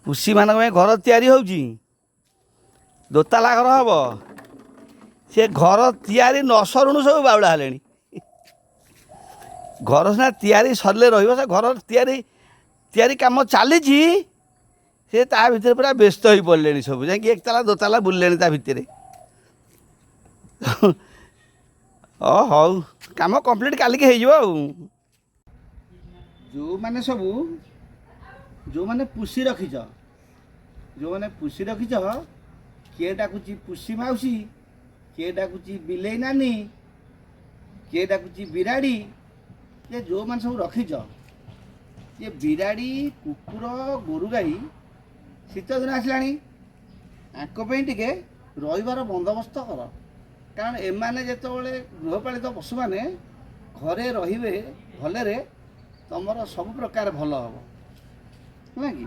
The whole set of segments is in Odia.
ପୁଷିମାନଙ୍କ ପାଇଁ ଘର ତିଆରି ହେଉଛି, ଦୋତାଲା ଘର ହେବ। ସେ ଘର ତିଆରି ନ ସରୁଣୁ ସବୁ ବାଉଳା ହେଲେଣି। ଘର ସିନା ତିଆରି ସରିଲେ ରହିବ, ସେ ଘର ତିଆରି କାମ ଚାଲିଛି। ସେ ତା ଭିତରେ ପୁରା ବ୍ୟସ୍ତ ହୋଇ ପଡ଼ିଲେଣି ସବୁ, ଯାଇକି ଏକତାଲା ଦୋତାଲା ବୁଲିଲେଣି ତା ଭିତରେ। ହଉ, କାମ କମ୍ପ୍ଲିଟ୍ କାଲିକି ହେଇଯିବ ଆଉ। ଯେଉଁମାନେ ପୁଷି ରଖିଛ, କିଏ ଡାକୁଛି ପୁଷି ମାଉସୀ, କିଏ ଡାକୁଛି ବିଲେଇ ନାନୀ, କିଏ ଡାକୁଛି ବିରାଡ଼ି। ଯେ ଯେଉଁମାନେ ସବୁ ରଖିଛ, ଯେ ବିରାଡ଼ି, କୁକୁର, ଗୋରୁ ଗାଈ ଶୀତ ଦିନ ଆସିଲାଣି, ଆଙ୍କ ପାଇଁ ଟିକେ ରହିବାର ବନ୍ଦୋବସ୍ତ କର। କାରଣ ଏମାନେ ଯେତେବେଳେ ଗୃହପାଳିତ ପଶୁମାନେ ଘରେ ରହିବେ ଭଲରେ, ତୁମର ସବୁ ପ୍ରକାର ଭଲ ହେବ, ହେଲା କି।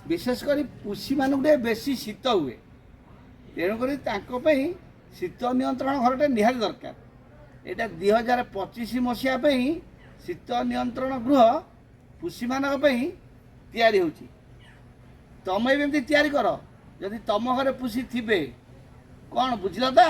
ବିଶେଷ କରି ପୁଷିମାନଙ୍କୁ ଟିକେ ବେଶୀ ଶୀତ ହୁଏ, ତେଣୁକରି ତାଙ୍କ ପାଇଁ ଶୀତ ନିୟନ୍ତ୍ରଣ ଘରଟେ ନିହାତି ଦରକାର। ଏଇଟା 2025 ମସିହା ପାଇଁ ଶୀତ ନିୟନ୍ତ୍ରଣ ଗୃହ ପୁଷିମାନଙ୍କ ପାଇଁ ତିଆରି ହେଉଛି। ତମେ ବି ଏମିତି ତିଆରି କର, ଯଦି ତମ ଘରେ ପୁଷି ଥିବେ। କ'ଣ ବୁଝିଲ ତ?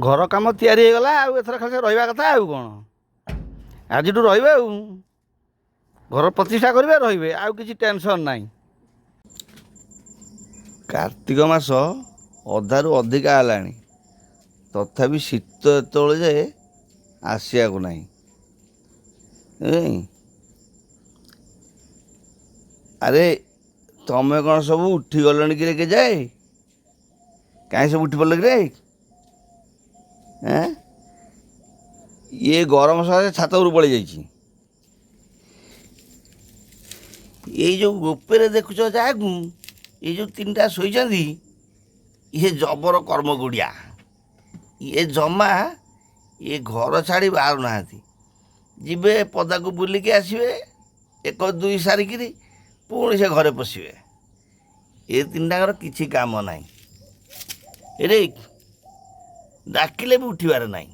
ଘର କାମ ତିଆରି ହେଇଗଲା, ଆଉ ଏଥର ଖାଲି ରହିବା କଥା। ଆଉ କ'ଣ, ଆଜିଠୁ ରହିବେ, ଆଉ ଘର ପ୍ରତିଷ୍ଠା କରିବେ, ରହିବେ, ଆଉ କିଛି ଟେନସନ୍ ନାହିଁ। କାର୍ତ୍ତିକ ମାସ ଅଧାରୁ ଅଧିକା ହେଲାଣି, ତଥାପି ଶୀତ ଏତେବେଳେ ଯାଏ ଆସିବାକୁ ନାହିଁ। ଆରେ ତମେ କ'ଣ ସବୁ ଉଠିଗଲଣି କିରେ? କେଯାଏ କାହିଁ ସବୁ ଉଠି ପଡ଼ିଲ କିରେ? ଇଏ ଗରମ ସକାଶେ ଛାତ ଉପରୁ ପଳେଇ ଯାଇଛି। ଏଇ ଯେଉଁ ଉପରେ ଦେଖୁଛ ଯାହାକୁ, ଏଇ ଯେଉଁ ତିନିଟା ଶୋଇଛନ୍ତି, ଇଏ ଜବର କର୍ମଗୁଡ଼ିଆ। ଇଏ ଜମା ଘର ଛାଡ଼ି ବାହାରୁନାହାନ୍ତି। ଯିବେ ପଦାକୁ ବୁଲିକି ଆସିବେ, 1 2 ସାରିକିରି ପୁଣି ସେ ଘରେ ପଶିବେ। ଏ ତିନିଟାଙ୍କର କିଛି କାମ ନାହିଁ। ଏରେ ଡାକିଲେ ବି ଉଠିବାର ନାହିଁ।